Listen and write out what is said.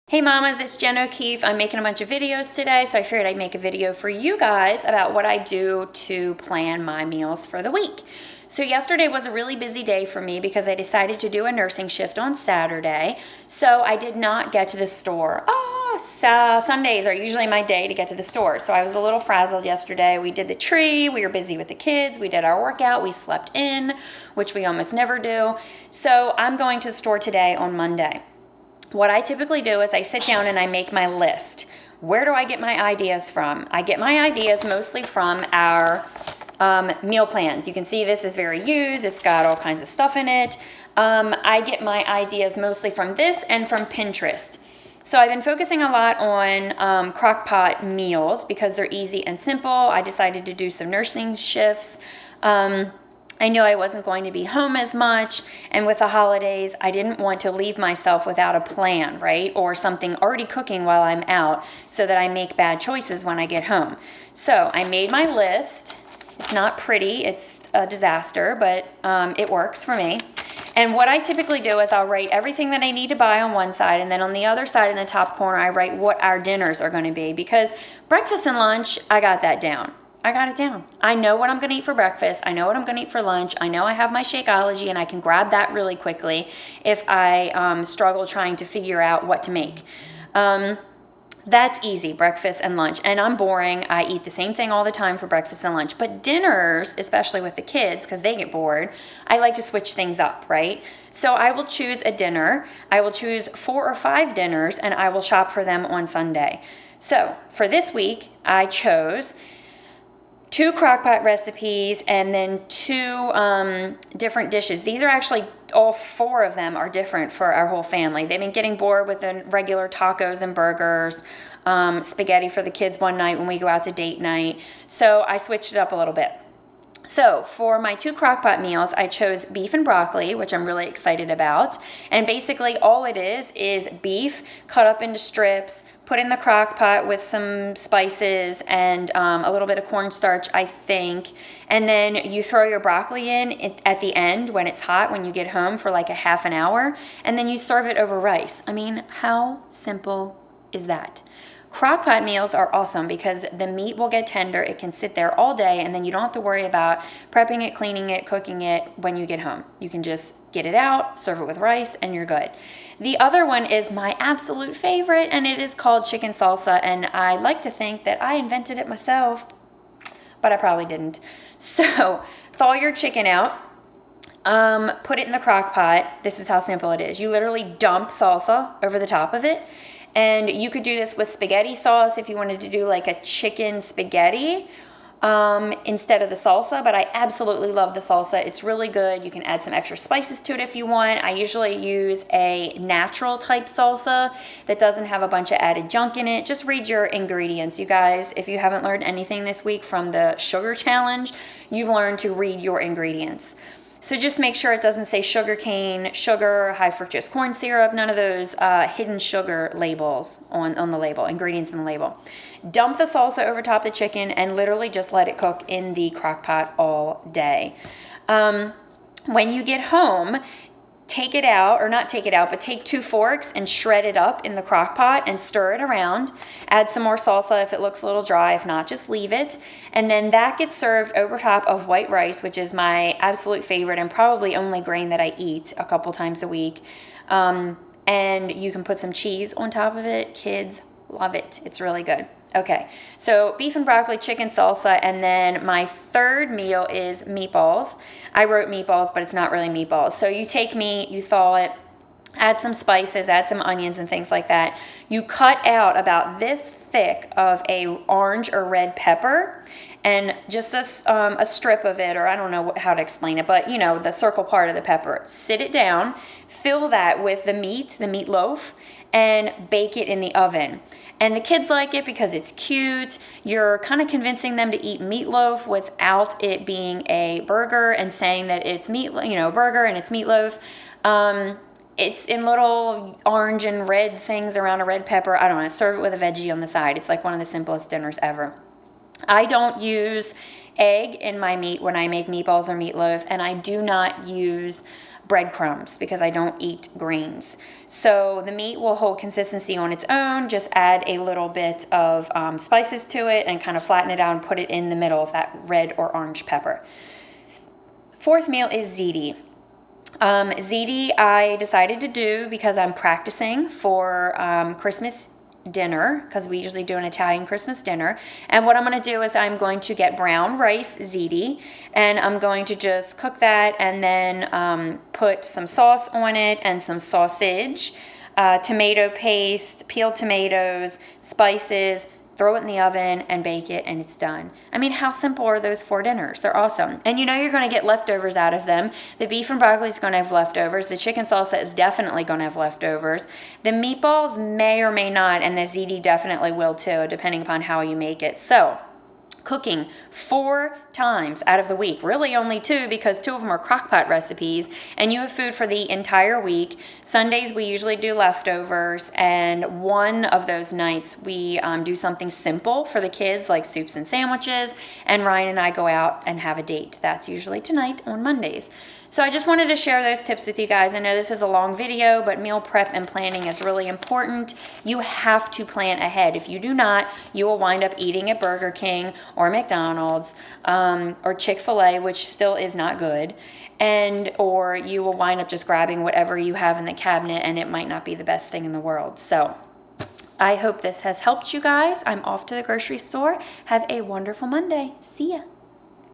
Hey mamas, it's Jen O'Keefe. I'm making a bunch of videos today, so I figured I'd make a video for you guys about what I do to plan my meals for the week. So yesterday was a really busy day for me because I decided to do a nursing shift on Saturday, so I did not get to the store. Sundays are usually my day to get to the store, so I was a little frazzled yesterday. We did the tree, we were busy with the kids, we did our workout, we slept in, which we almost never do. So I'm going to the store today on Monday. What I typically do is I sit down and I make my list. Where do I get my ideas from? I get my ideas mostly from our meal plans. You can see this is very used. It's got all kinds of stuff in it. I get my ideas mostly from this and from Pinterest. So I've been focusing a lot on crock-pot meals because they're easy and simple. I decided to do some nursing shifts. I knew I wasn't going to be home as much, and with the holidays, I didn't want to leave myself without a plan, right? Or something already cooking while I'm out so that I make bad choices when I get home. So I made my list. It's not pretty, it's a disaster, but it works for me. And what I typically do is I'll write everything that I need to buy on one side, and then on the other side in the top corner, I write what our dinners are going to be, because breakfast and lunch, I got that down. I got it down. I know what I'm going to eat for breakfast. I know what I'm going to eat for lunch. I know I have my Shakeology, and I can grab that really quickly if I struggle trying to figure out what to make. That's easy, breakfast and lunch. And I'm boring. I eat the same thing all the time for breakfast and lunch. But dinners, especially with the kids, because they get bored, I like to switch things up, right? So I will choose a dinner. I will choose 4 or 5 dinners, and I will shop for them on Sunday. So for this week, I chose 2 crock-pot recipes and then 2 different dishes. These are actually, all 4 of them are different for our whole family. They've been getting bored with the regular tacos and burgers, spaghetti for the kids one night when we go out to date night. So I switched it up a little bit. So for my 2 crock-pot meals, I chose beef and broccoli, which I'm really excited about. And basically all it is beef cut up into strips, put in the crock pot with some spices and a little bit of cornstarch, I think. And then you throw your broccoli in at the end when it's hot, when you get home, for like a half an hour. And then you serve it over rice. I mean, how simple is that? Crock-pot meals are awesome because the meat will get tender. It can sit there all day, and then you don't have to worry about prepping it, cleaning it, cooking it when you get home. You can just get it out, serve it with rice, and you're good. The other one is my absolute favorite, and it is called chicken salsa, and I like to think that I invented it myself, but I probably didn't. So thaw your chicken out. Put it in the crock pot. This is how simple it is. You literally dump salsa over the top of it. And you could do this with spaghetti sauce if you wanted to do like a chicken spaghetti instead of the salsa. But I absolutely love the salsa. It's really good. You can add some extra spices to it if you want. I usually use a natural type salsa that doesn't have a bunch of added junk in it. Just read your ingredients, you guys. If you haven't learned anything this week from the sugar challenge, you've learned to read your ingredients. So just make sure it doesn't say sugar cane, sugar, high fructose corn syrup, none of those hidden sugar labels on the label, ingredients in the label. Dump the salsa over top the chicken and literally just let it cook in the crock pot all day. When you get home, take it out, or not take it out, but take 2 forks and shred it up in the crock pot and stir it around. Add some more salsa if it looks a little dry. If not, just leave it. And then that gets served over top of white rice, which is my absolute favorite and probably only grain that I eat a couple times a week. And you can put some cheese on top of it. Kids love it. It's really good. Okay, so beef and broccoli, chicken salsa, and then my third meal is meatballs. I wrote meatballs, but it's not really meatballs. So you take meat, you thaw it, add some spices, add some onions and things like that. You cut out about this thick of a orange or red pepper, and just a strip of it, or I don't know how to explain it, but you know, the circle part of the pepper. Sit it down, fill that with the meatloaf, and bake it in the oven. And the kids like it because it's cute. You're kind of convincing them to eat meatloaf without it being a burger and saying that it's burger and it's meatloaf. It's in little orange and red things around a red pepper. I don't know. Serve it with a veggie on the side. It's like one of the simplest dinners ever. I don't use egg in my meat when I make meatballs or meatloaf, and I do not use breadcrumbs because I don't eat grains. So the meat will hold consistency on its own. Just add a little bit of spices to it and kind of flatten it out and put it in the middle of that red or orange pepper. Fourth meal is ziti. Ziti I decided to do because I'm practicing for Christmas dinner, because we usually do an Italian Christmas dinner. And what I'm going to do is I'm going to get brown rice ziti, and I'm going to just cook that and then put some sauce on it and some sausage, tomato paste, peeled tomatoes, spices, throw it in the oven and bake it, and it's done. I mean, how simple are those 4 dinners? They're awesome. And you know you're going to get leftovers out of them. The beef and broccoli is going to have leftovers. The chicken salsa is definitely going to have leftovers. The meatballs may or may not, and the ziti definitely will too, depending upon how you make it. So, cooking 4 times out of the week, really only 2 because 2 of them are crock-pot recipes, and you have food for the entire week. Sundays we usually do leftovers, and one of those nights we do something simple for the kids like soups and sandwiches, and Ryan and I go out and have a date. That's usually tonight on Mondays. So I just wanted to share those tips with you guys. I know this is a long video, but meal prep and planning is really important. You have to plan ahead. If you do not, you will wind up eating at Burger King or McDonald's or Chick-fil-A, which still is not good. Or you will wind up just grabbing whatever you have in the cabinet, and it might not be the best thing in the world. So I hope this has helped you guys. I'm off to the grocery store. Have a wonderful Monday. See ya.